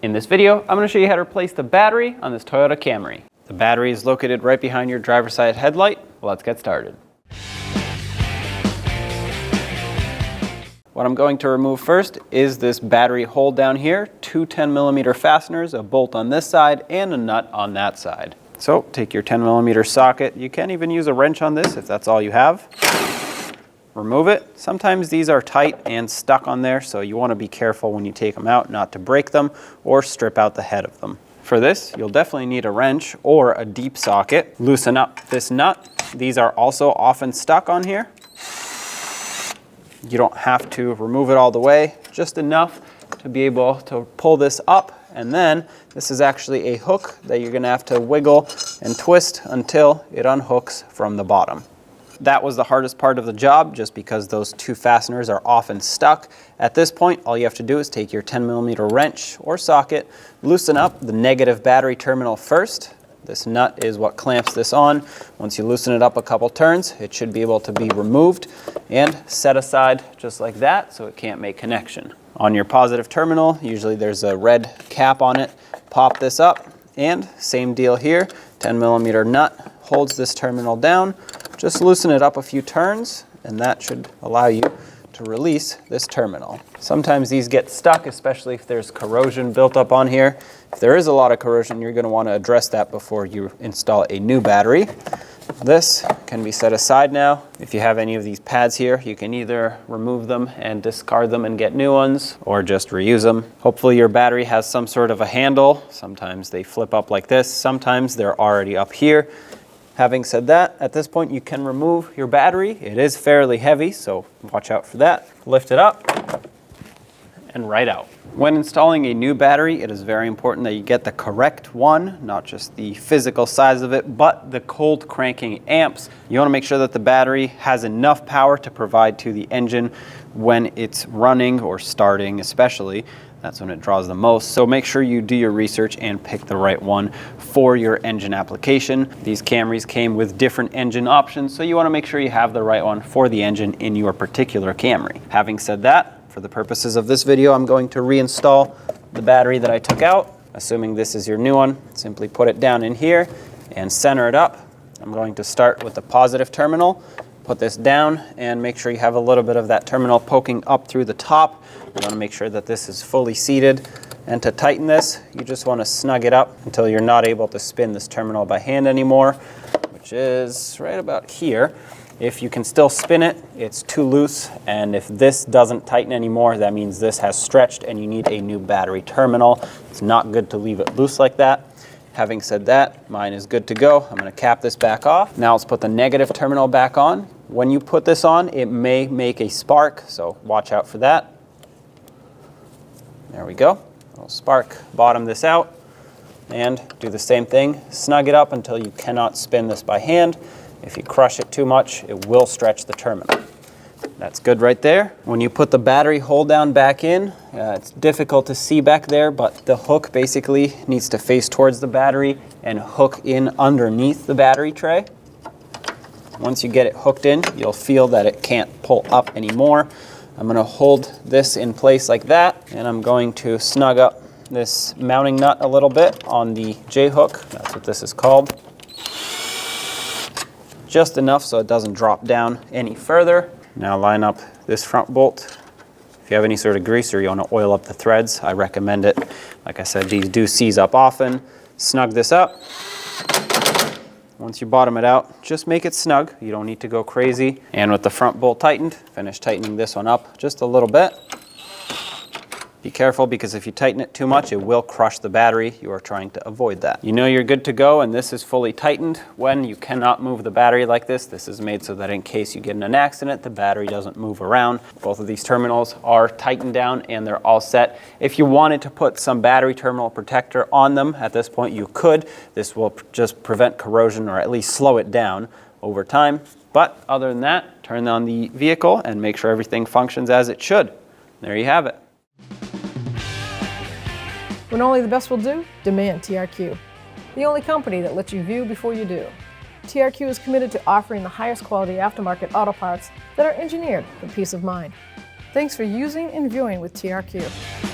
In this video, I'm going to show you how to replace the battery on this Toyota Camry. The battery is located right behind your driver's side headlight. Let's get started. What I'm going to remove first is this battery hold down here, two 10mm fasteners, a bolt on this side, and a nut on that side. So take your 10mm socket. You can even use a wrench on this if that's all you have. Remove it. Sometimes these are tight and stuck on there, so you want to be careful when you take them out not to break them or strip out the head of them. For this, you'll definitely need a wrench or a deep socket. Loosen up this nut. These are also often stuck on here. You don't have to remove it all the way, just enough to be able to pull this up. And then this is actually a hook that you're going to have to wiggle and twist until it unhooks from the bottom. That was the hardest part of the job, just because those two fasteners are often stuck. At this point, all you have to do is take your 10mm wrench or socket, loosen up the negative battery terminal first. This nut is what clamps this on. Once you loosen it up a couple turns, it should be able to be removed and set aside just like that so it can't make connection. On your positive terminal, usually there's a red cap on it. Pop this up, and same deal here. 10mm nut holds this terminal down. Just loosen it up a few turns, and that should allow you to release this terminal. Sometimes these get stuck, especially if there's corrosion built up on here. If there is a lot of corrosion, you're going to want to address that before you install a new battery. This can be set aside now. If you have any of these pads here, you can either remove them and discard them and get new ones, or just reuse them. Hopefully your battery has some sort of a handle. Sometimes they flip up like this. Sometimes they're already up here. Having said that, at this point you can remove your battery. It is fairly heavy, so watch out for that. Lift it up and right out. When installing a new battery, it is very important that you get the correct one, not just the physical size of it, but the cold cranking amps. You want to make sure that the battery has enough power to provide to the engine when it's running or starting especially. That's when it draws the most. So make sure you do your research and pick the right one for your engine application. These Camrys came with different engine options, so you want to make sure you have the right one for the engine in your particular Camry. Having said that, for the purposes of this video, I'm going to reinstall the battery that I took out. Assuming this is your new one, simply put it down in here and center it up. I'm going to start with the positive terminal. Put this down and make sure you have a little bit of that terminal poking up through the top. You want to make sure that this is fully seated. And to tighten this, you just want to snug it up until you're not able to spin this terminal by hand anymore, which is right about here. If you can still spin it, it's too loose. And if this doesn't tighten anymore, that means this has stretched and you need a new battery terminal. It's not good to leave it loose like that. Having said that, mine is good to go. I'm going to cap this back off. Now let's put the negative terminal back on. When you put this on, it may make a spark, so watch out for that. There we go. Little spark. Bottom this out and do the same thing. Snug it up until you cannot spin this by hand. If you crush it too much, it will stretch the terminal. That's good right there. When you put the battery hold down back in, it's difficult to see back there, but the hook basically needs to face towards the battery and hook in underneath the battery tray. Once you get it hooked in, you'll feel that it can't pull up anymore. I'm going to hold this in place like that, and I'm going to snug up this mounting nut a little bit on the J-hook. That's what this is called. Just enough so it doesn't drop down any further. Now line up this front bolt. If you have any sort of grease or you want to oil up the threads, I recommend it. Like I said, these do seize up often. Snug this up. Once you bottom it out, just make it snug. You don't need to go crazy. And with the front bolt tightened, finish tightening this one up just a little bit. Be careful, because if you tighten it too much, it will crush the battery. You are trying to avoid that. You know you're good to go, and this is fully tightened when you cannot move the battery like this. This is made so that in case you get in an accident, the battery doesn't move around. Both of these terminals are tightened down and they're all set. If you wanted to put some battery terminal protector on them at this point, you could. This will just prevent corrosion, or at least slow it down over time. But other than that, turn on the vehicle and make sure everything functions as it should. There you have it. When only the best will do, demand TRQ. The only company that lets you view before you do. TRQ is committed to offering the highest quality aftermarket auto parts that are engineered for peace of mind. Thanks for using and viewing with TRQ.